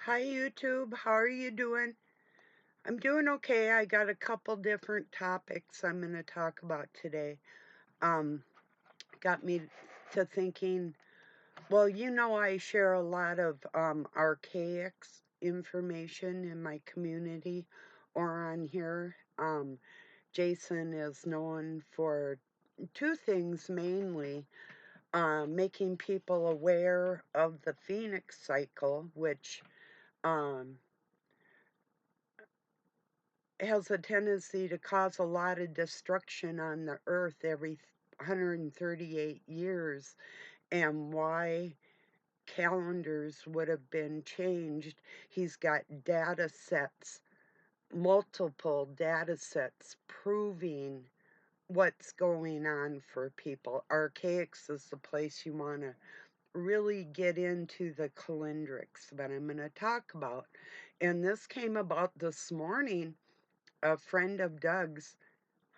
Hi YouTube, how are you doing? I'm doing okay. I got a couple different topics I'm going to talk about today. Um, got me to thinking, well, I share a lot of archaic information in my community or on here. Jason is known for two things mainly, making people aware of the Phoenix cycle, which um, has a tendency to cause a lot of destruction on the earth every 138 years, and why calendars would have been changed. He's got data sets, multiple data sets proving what's going on for people. Archaics is the place you want to really get into the calendrics that I'm going to talk about. And this came about this morning. A friend of Doug's,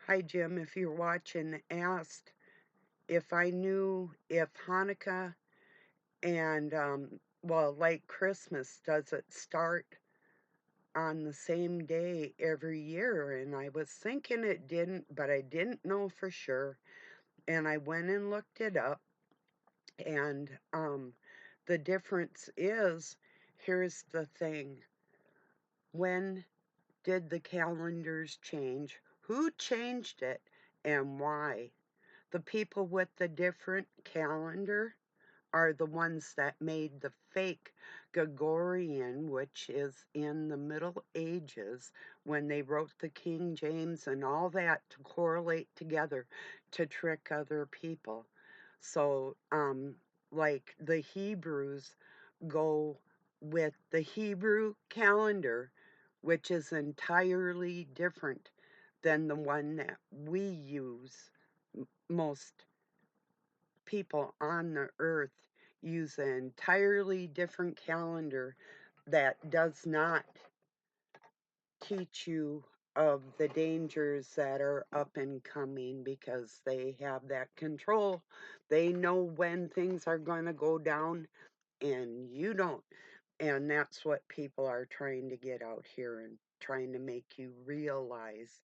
hi Jim, if you're watching, asked if I knew if Hanukkah and, well, like Christmas, does it start on the same day every year? And I was thinking it didn't, but I didn't know for sure. And I went and looked it up, and the difference is, here's the thing. When did the calendars change? Who changed it and why? The people with the different calendar are the ones that made the fake Gregorian, which is in the Middle Ages when they wrote the King James and all that to correlate together to trick other people. So, like the Hebrews go with the Hebrew calendar, which is entirely different than the one that we use. Most people on the earth use an entirely different calendar that does not teach you of the dangers that are up and coming because they have that control. They know when things are going to go down and you don't. And that's what people are trying to get out here and trying to make you realize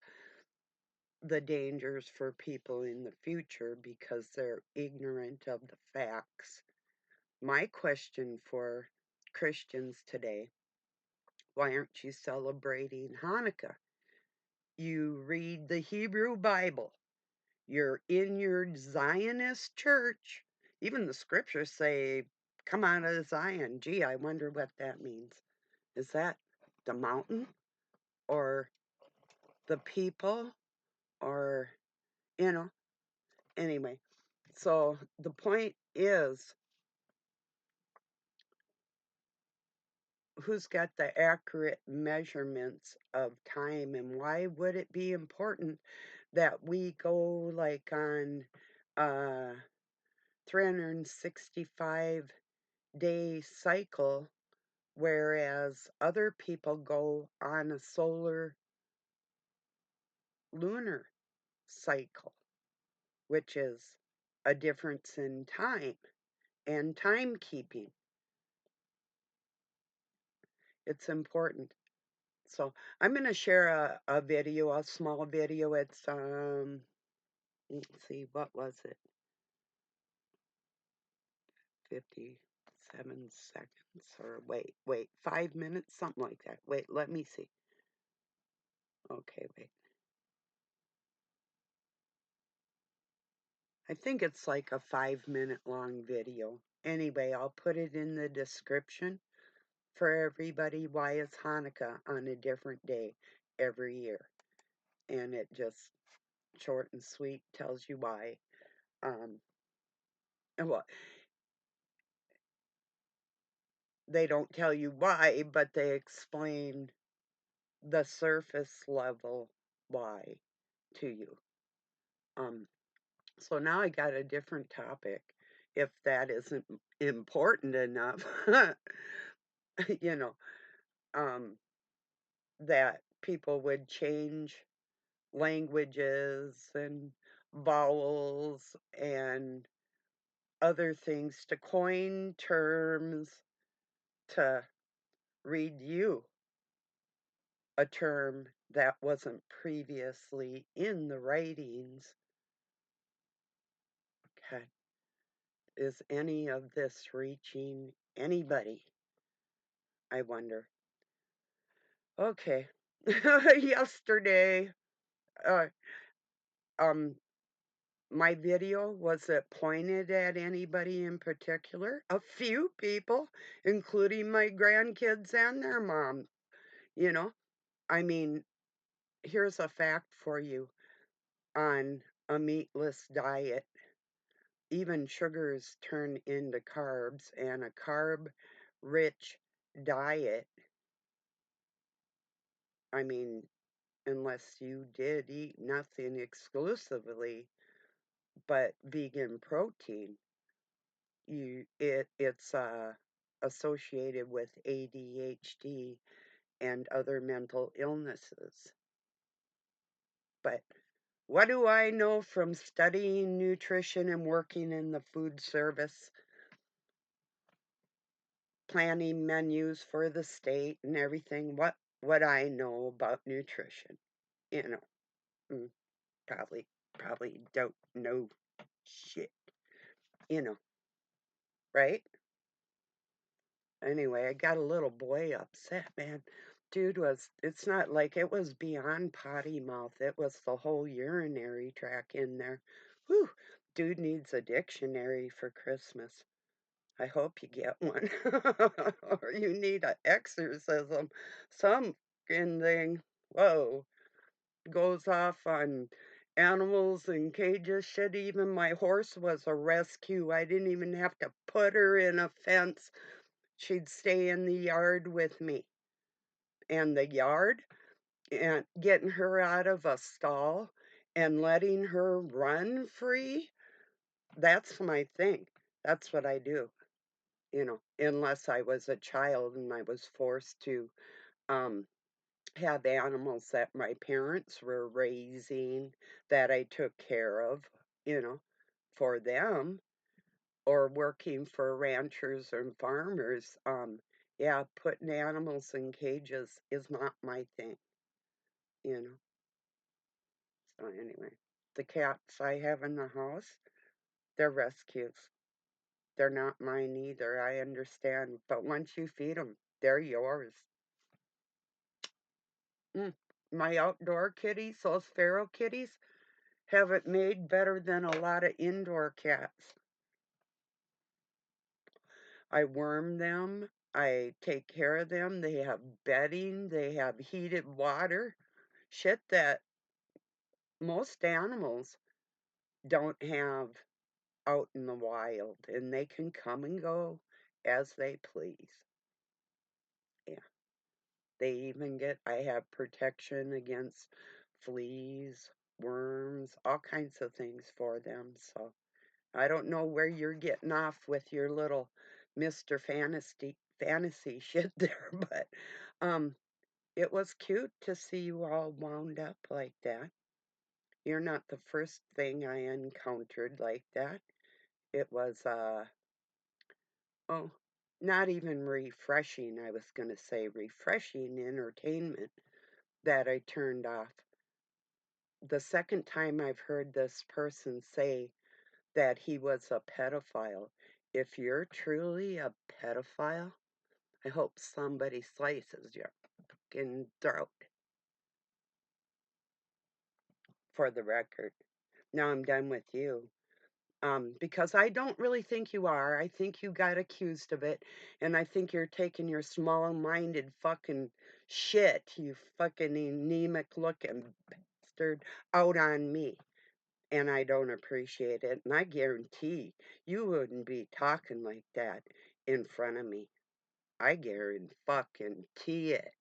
the dangers for people in the future because they're ignorant of the facts. My question for Christians today, why aren't you celebrating Hanukkah? You read the Hebrew Bible. You're in your Zionist church. Even the scriptures say, come out of Zion. Gee, I wonder what that means. Is that the mountain or the people or, you know, anyway. So the point is, who's got the accurate measurements of time, and why would it be important that we go like on a 365-day cycle, whereas other people go on a solar lunar cycle, which is a difference in time and timekeeping. It's important. So I'm going to share a video, a small video. It's let's see, what was it? 57 seconds, or wait, 5 minutes, something like that. Wait, let me see. Okay, wait. I think it's like a 5 minute long video. Anyway, I'll put it in the description for everybody why it's Hanukkah on a different day every year. And it just short and sweet tells you why. And well, they don't tell you why, but they explain the surface level why to you. Um, so now I got a different topic. If that isn't important enough, you know, um, that people would change languages and vowels and other things to coin terms to read you a term that wasn't previously in the writings. Okay. Is any of this reaching anybody? I wonder. Okay. Yesterday, uh, um, my video, was it pointed at anybody in particular? A few people, including my grandkids and their mom, you know? I mean, here's a fact for you on a meatless diet. Even sugars turn into carbs, and a carb-rich diet, I mean, unless you did eat nothing exclusively but vegan protein, it's associated with ADHD and other mental illnesses. But what do I know from studying nutrition and working in the food service, planning menus for the state and everything? What I know about nutrition, you know, mm, probably don't know shit, you know, right? Anyway, I got a little boy upset, man. Dude was, it's not like it was beyond potty mouth. It was the whole urinary tract in there. Whew. Dude needs a dictionary for Christmas. I hope you get one. Or you need an exorcism. Some fucking thing. Whoa. Goes off on animals and cages. Shit, even my horse was a rescue. I didn't even have to put her in a fence. She'd stay in the yard with me. And the yard, and getting her out of a stall and letting her run free, that's my thing. That's what I do, unless I was a child and I was forced to um, have animals that my parents were raising that I took care of, you know, for them, or working for ranchers and farmers. Yeah, putting animals in cages is not my thing, you know. So anyway, the cats I have in the house, they're rescues. They're not mine either. I understand, but once you feed them, they're yours. Mm. My outdoor kitties, those feral kitties, have it made better than a lot of indoor cats. I worm them. I take care of them. They have bedding. They have heated water. Shit that most animals don't have out in the wild, and they can come and go as they please. Yeah. They even I have protection against fleas, worms, all kinds of things for them. So I don't know where you're getting off with your little Mr. Fantasy shit there, but um it was cute to see you all wound up like that. You're not the first thing I encountered like that. It was oh, not even refreshing, I was going to say refreshing entertainment that I turned off. The second time I've heard this person say that he was a pedophile. If you're truly a pedophile, I hope somebody slices your fucking throat, for the record. Now I'm done with you. Because I don't really think you are. I think you got accused of it, and I think you're taking your small-minded fucking shit, you fucking anemic looking bastard, out on me. And I don't appreciate it. And I guarantee you wouldn't be talking like that in front of me. I guarantee it.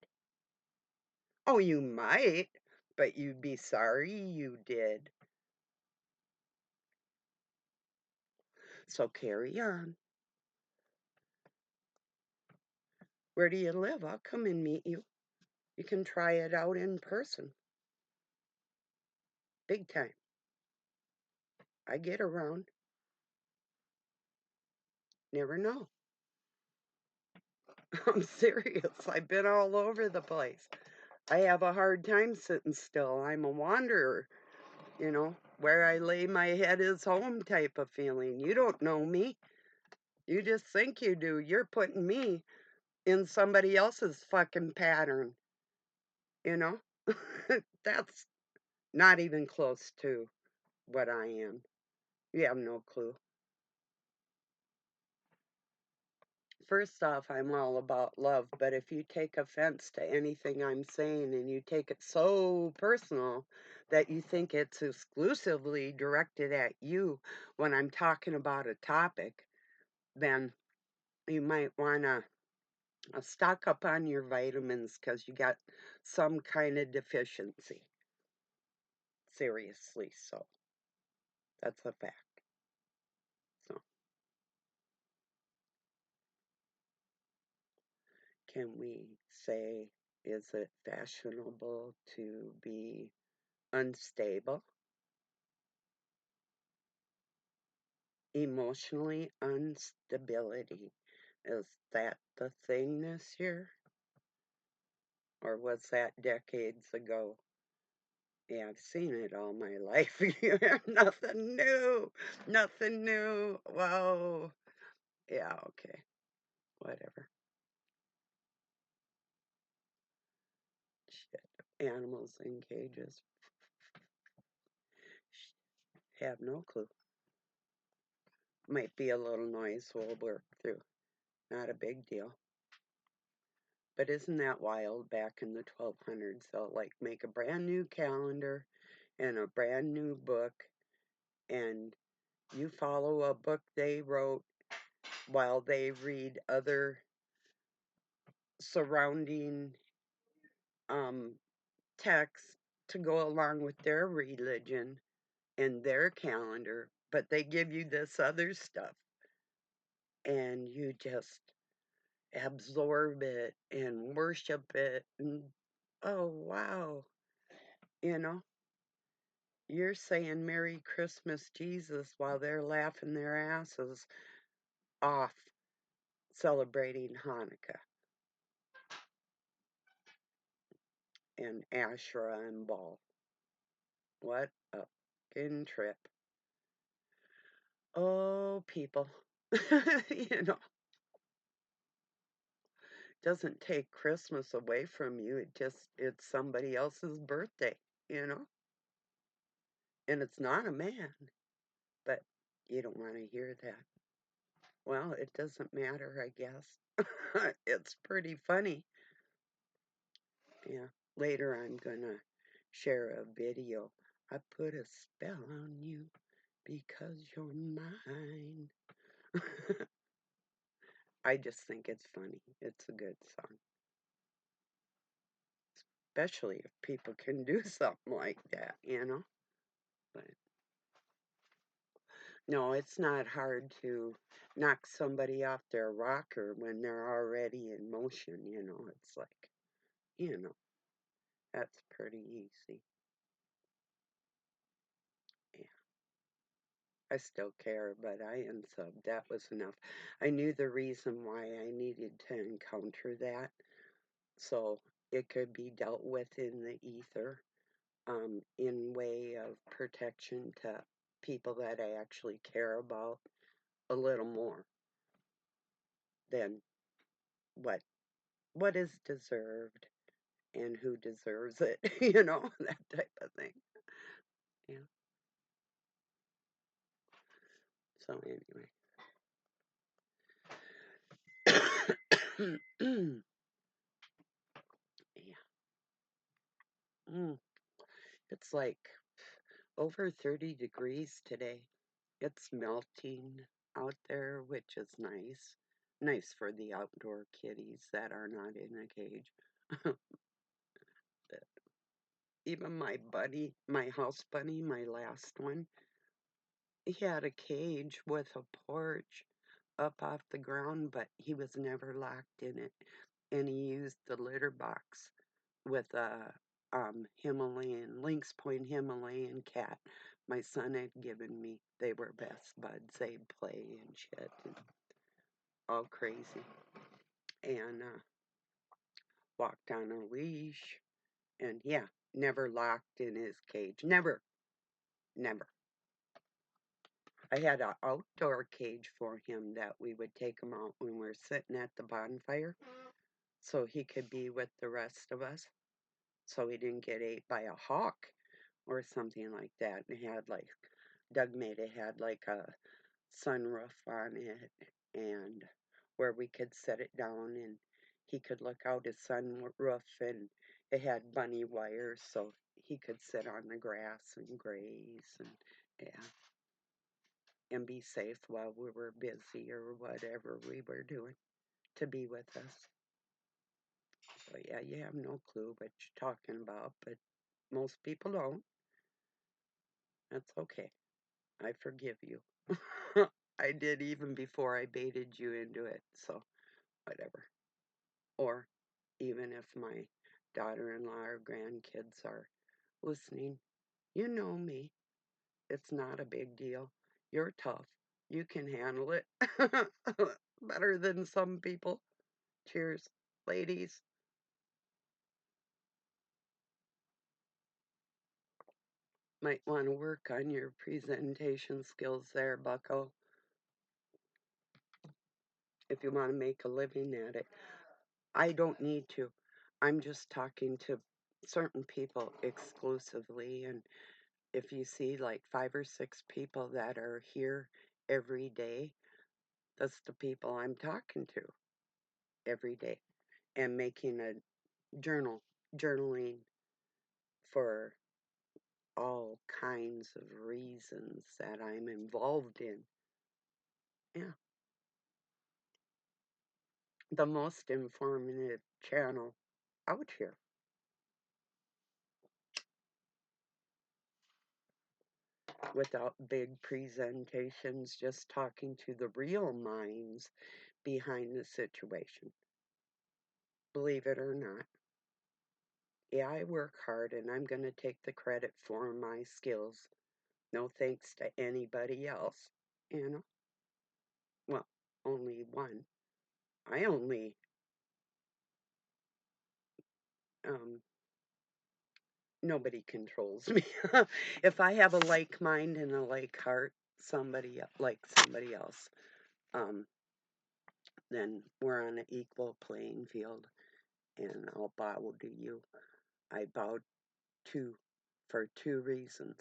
Oh, you might, but you'd be sorry you did. So carry on. Where do you live? I'll come and meet you. You can try it out in person. Big time. I get around. Never know. I'm serious. I've been all over the place. I have a hard time sitting still. I'm a wanderer, where I lay my head is home type of feeling. You don't know me. You just think you do. You're putting me in somebody else's fucking pattern, you know? That's not even close to what I am. You have no clue. First off, I'm all about love, but if you take offense to anything I'm saying and you take it so personal that you think it's exclusively directed at you when I'm talking about a topic, then you might want to stock up on your vitamins because you got some kind of deficiency. Seriously, so that's a fact. So, can we say, is it fashionable to be unstable? Emotionally instability. Is that the thing this year? Or was that decades ago? Yeah, I've seen it all my life. Nothing new. Nothing new. Whoa. Yeah, okay. Whatever. Shit. Animals in cages. Have no clue. Might be a little noise we'll work through. Not a big deal. But isn't that wild? Back in the 1200s, they'll like make a brand new calendar and a brand new book, and you follow a book they wrote while they read other surrounding um, texts to go along with their religion and their calendar, but they give you this other stuff, and you just absorb it and worship it, and oh wow, you know you're saying Merry Christmas, Jesus, while they're laughing their asses off celebrating Hanukkah and Asherah and Baal. What a fucking trip. Oh, people. you know, doesn't take Christmas away from you. It's somebody else's birthday, you know? And it's not a man, but you don't want to hear that. Well, it doesn't matter, I guess. It's pretty funny. Yeah. Later, I'm gonna share a video. I put a spell on you because you're mine. I just think it's funny. It's a good song, especially if people can do something like that. But no, it's not hard to knock somebody off their rocker when they're already in motion. It's like, you know, that's pretty easy. Yeah. I still care, but I unsubbed. That was enough. I knew the reason why I needed to encounter that, so it could be dealt with in the ether, in way of protection to people that I actually care about a little more than what what is deserved and who deserves it, that type of thing. Yeah. So anyway. Yeah. Mm. It's like over 30 degrees today. It's melting out there, which is nice. Nice for the outdoor kitties that are not in a cage. Even my buddy, my house bunny, my last one, he had a cage with a porch up off the ground, but he was never locked in it. And he used the litter box with a Himalayan, Lynx Point Himalayan cat my son had given me. They were best buds. They'd play and shit and all crazy. and walked on a leash, and yeah, never locked in his cage. Never, never. I had an outdoor cage for him that we would take him out when we are sitting at the bonfire so he could be with the rest of us so he didn't get ate by a hawk or something like that. And it had like, Doug made it had like a sunroof on it and where we could set it down and he could look out his sunroof and it had bunny wires so he could sit on the grass and graze and yeah and be safe while we were busy or whatever we were doing to be with us. So yeah, you have no clue what you're talking about, but most people don't. That's okay. I forgive you. I did even before I baited you into it, so whatever. Or even if my daughter-in-law or grandkids are listening, you know me. It's not a big deal. You're tough. You can handle it better than some people. Cheers, ladies. Might want to work on your presentation skills there, Bucko, if you want to make a living at it. I don't need to. I'm just talking to certain people exclusively. And if you see like 5 or 6 people that are here every day, that's the people I'm talking to every day and making a journaling for all kinds of reasons that I'm involved in. Yeah, the most informative channel out here without big presentations, just talking to the real minds behind the situation. Believe it or not. Yeah, I work hard and I'm going to take the credit for my skills. No thanks to anybody else. You know? Well, only one. I only, um, nobody controls me. If I have a like mind and a like heart, like somebody else, um, then we're on an equal playing field and I'll bow to you. I bowed to for 2 reasons.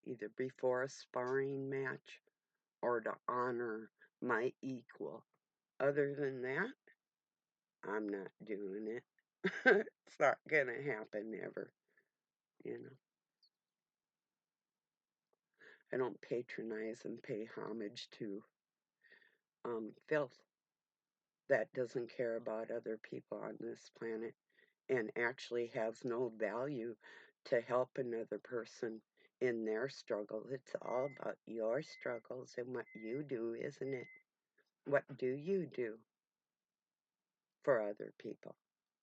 Either before a sparring match or to honor my equal. Other than that, I'm not doing it. It's not gonna happen ever, you know. I don't patronize and pay homage to filth that doesn't care about other people on this planet and actually has no value to help another person in their struggle. It's all about your struggles and what you do, isn't it? What do you do for other people?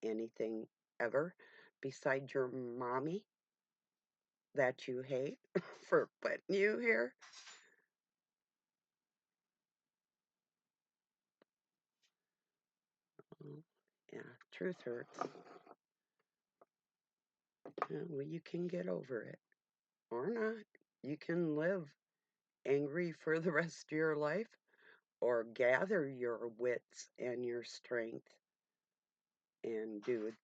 Anything ever besides your mommy that you hate for putting you here? Oh, yeah, truth hurts. Yeah, well, you can get over it or not. You can live angry for the rest of your life or gather your wits and your strength and do it,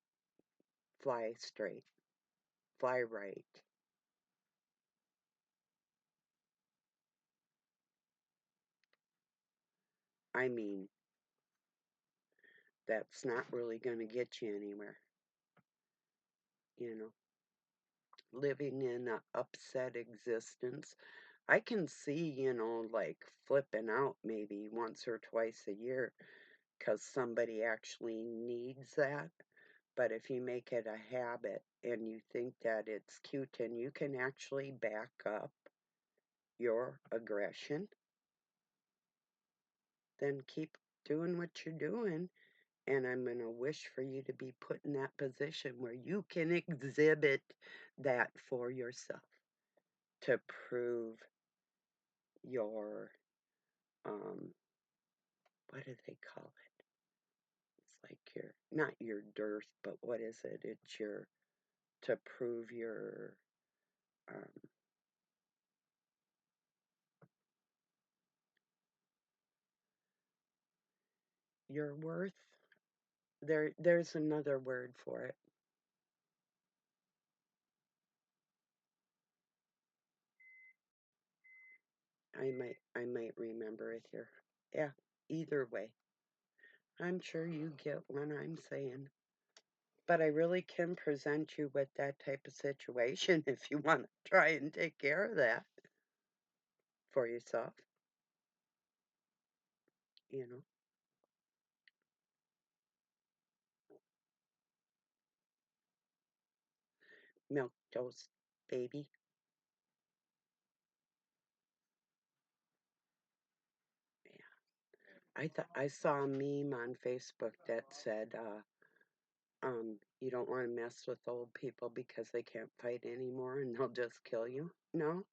fly straight, fly right. I mean, that's not really going to get you anywhere, you know. Living in an upset existence. I can see, like flipping out maybe once or twice a year because somebody actually needs that. But if you make it a habit and you think that it's cute and you can actually back up your aggression, then keep doing what you're doing. And I'm going to wish for you to be put in that position where you can exhibit that for yourself to prove your um, what do they call it? It's like your, not your dearth, but what is it? It's your, to prove um, your worth. There's another word for it. I might remember it here. Yeah, either way. I'm sure you get what I'm saying. But I really can present you with that type of situation if you want to try and take care of that for yourself, you know. Milk toast baby. Yeah. I saw a meme on Facebook that said, you don't want to mess with old people because they can't fight anymore and they'll just kill you. No,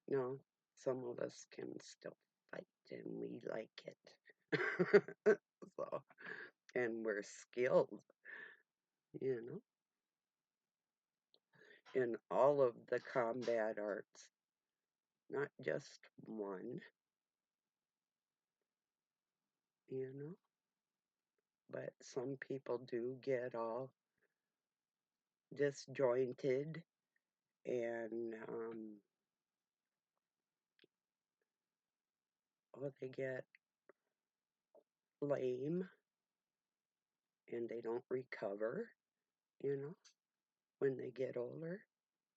no. Some of us can still fight and we like it. So, and we're skilled, you know, in all of the combat arts, not just one, you know. But some people do get all disjointed and, oh, they get lame and they don't recover, you know, when they get older.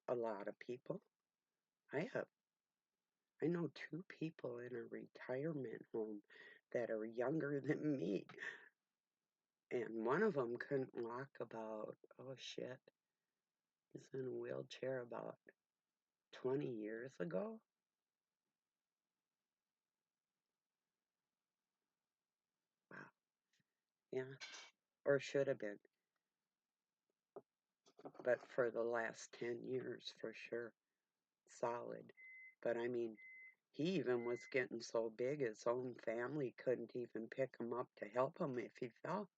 A lot of people. I have, I know two people in a retirement home that are younger than me, and one of them couldn't walk about, oh shit, he's in a wheelchair about 20 years ago. Wow. Yeah, or should have been, but for the last 10 years for sure. Solid. But I mean, he even was getting so big his own family couldn't even pick him up to help him if he fell.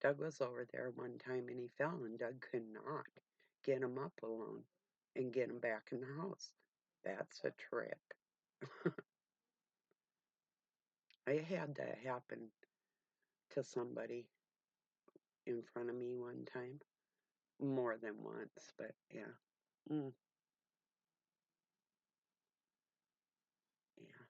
Doug was over there one time and he fell, and Doug could not get him up alone and get him back in the house. That's a trip. I had that happen to somebody in front of me one time. More than once, but yeah. Mm, yeah.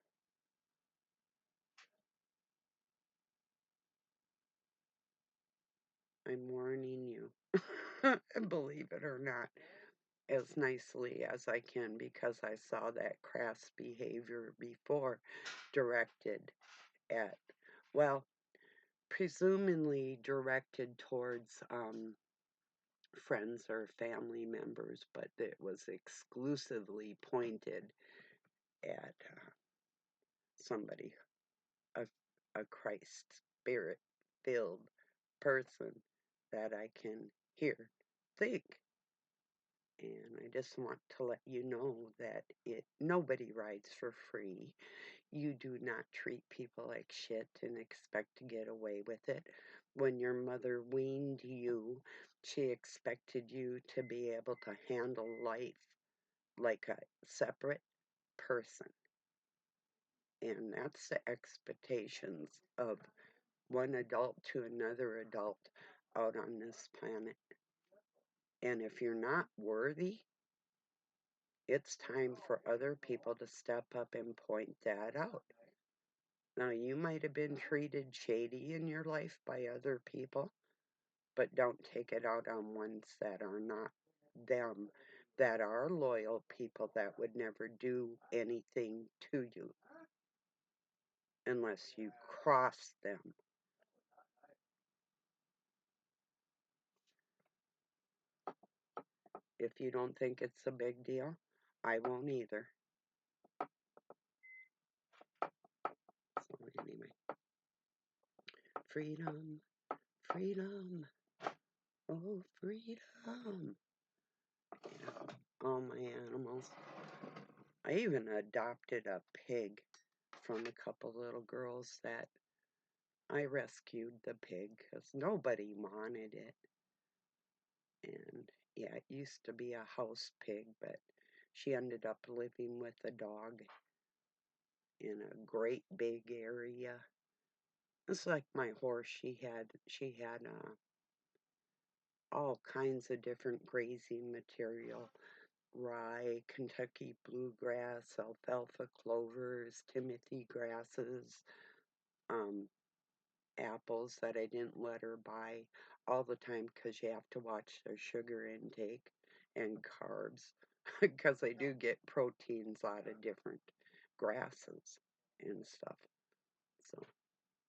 I'm warning you. Believe it or not, as nicely as I can, because I saw that crass behavior before directed at, well, presumably directed towards friends or family members, but it was exclusively pointed at somebody, a, a Christ spirit filled person that I can hear think. And I just want to let you know that nobody rides for free. You do not treat people like shit and expect to get away with it. When your mother weaned you, she expected you to be able to handle life like a separate person. And that's the expectations of one adult to another adult out on this planet. And if you're not worthy, it's time for other people to step up and point that out. Now, you might have been treated shady in your life by other people, but don't take it out on ones that are not them, that are loyal people that would never do anything to you unless you cross them. If you don't think it's a big deal, I won't either. So, anyway, freedom, freedom, oh, freedom. Yeah, all my animals. I even adopted a pig. from a couple little girls that I rescued the pig because nobody wanted it. And yeah, it used to be a house pig, but she ended up living with a dog in a great big area. It's like my horse. She had all kinds of different grazing material: rye, Kentucky bluegrass, alfalfa clovers, timothy grasses, um, apples that I didn't let her buy all the time because you have to watch their sugar intake and carbs because they do get proteins out of different grasses and stuff. So,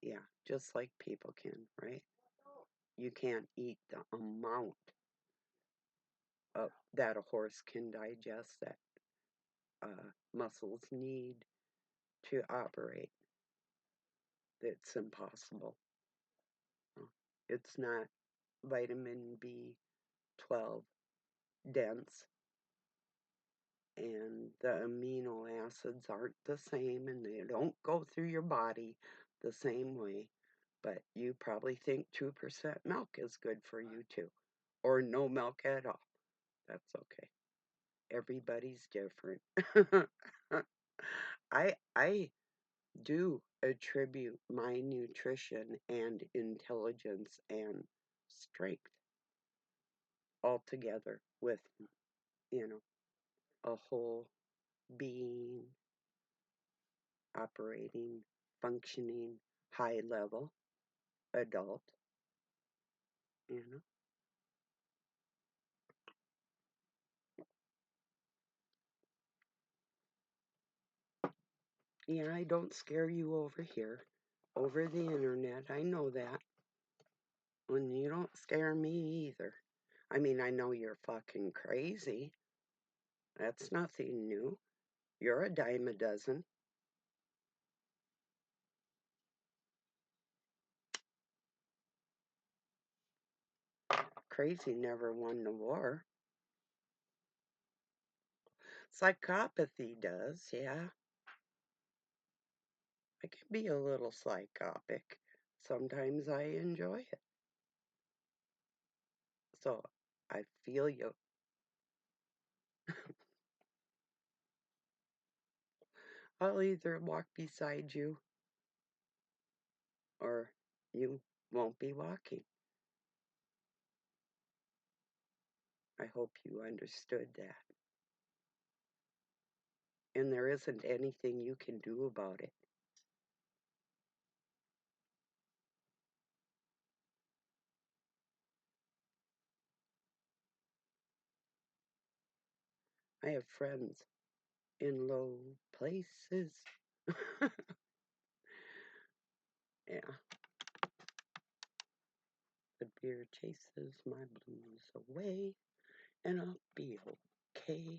yeah, just like people can, right? You can't eat the amount that a horse can digest that muscles need to operate. It's impossible. It's not vitamin B12 dense, and the amino acids aren't the same, and they don't go through your body the same way. But you probably think 2% milk is good for you too, or no milk at all. That's okay. Everybody's different. I do attribute my nutrition and intelligence and strength all together with, you know, a whole being operating, functioning, high level adult, you know. Yeah, I don't scare you over here, over the internet. I know that. And you don't scare me either. I mean, I know you're fucking crazy. That's nothing new. You're a dime a dozen. Crazy never won the war. Psychopathy does, yeah. I can be a little psychopic. Sometimes I enjoy it. So I feel you. I'll either walk beside you or you won't be walking. I hope you understood that. And there isn't anything you can do about it. I have friends in low places. Yeah, the beer chases my blues away, and I'll be okay.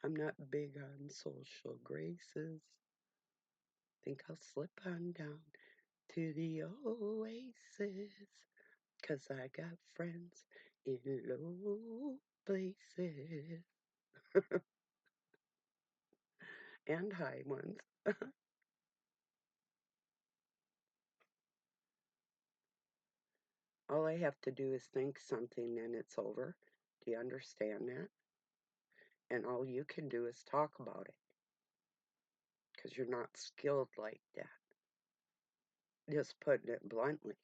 I'm not big on social graces. Think I'll slip on down to the oasis, 'cause I got friends in low places and high ones. All I have to do is think something and it's over. Do you understand that? And all you can do is talk about it because you're not skilled like that. Just putting it bluntly.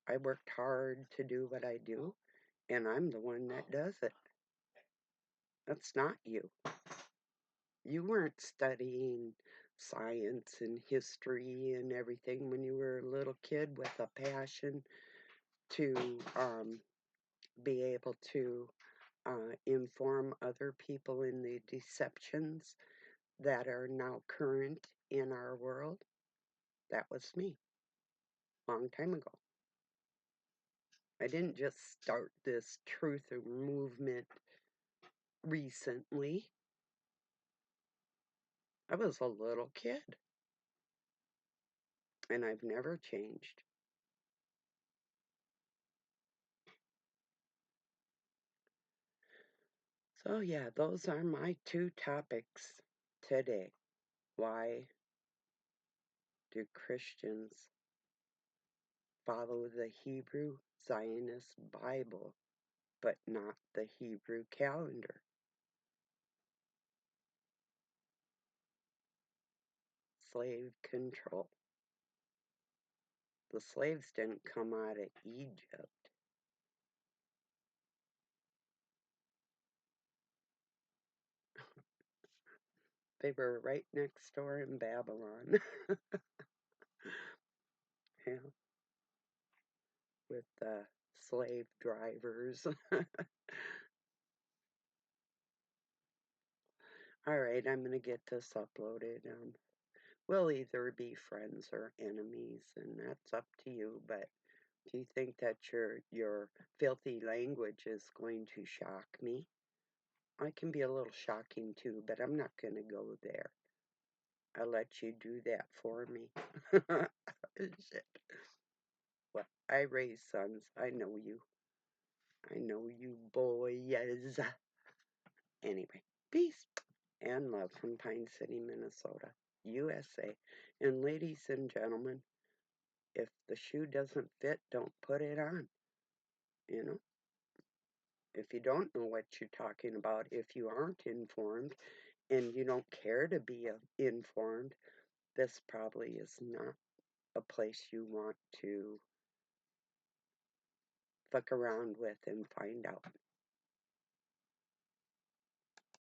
I worked hard to do what I do, and I'm the one that does it. That's not you. You weren't studying science and history and everything when you were a little kid with a passion to be able to inform other people in the deceptions that are now current in our world. That was me, long time ago. I didn't just start this truth movement recently. I was a little kid, and I've never changed. So, yeah, those are my two topics today. Why do Christians follow the Hebrew Zionist Bible but not the Hebrew calendar? Slave control. The slaves didn't come out of Egypt. They were right next door in Babylon. Yeah, with the slave drivers. All right, I'm gonna get this uploaded. We'll either be friends or enemies, and that's up to you. But if you think that your filthy language is going to shock me, I can be a little shocking too. But I'm not gonna go there. I'll let you do that for me. Shit. Well, I raise sons. I know you. I know you boys. Anyway, peace and love from Pine City, Minnesota, USA. And ladies and gentlemen, if the shoe doesn't fit, don't put it on. You know, if you don't know what you're talking about, if you aren't informed and you don't care to be informed, this probably is not a place you want to fuck around with and find out.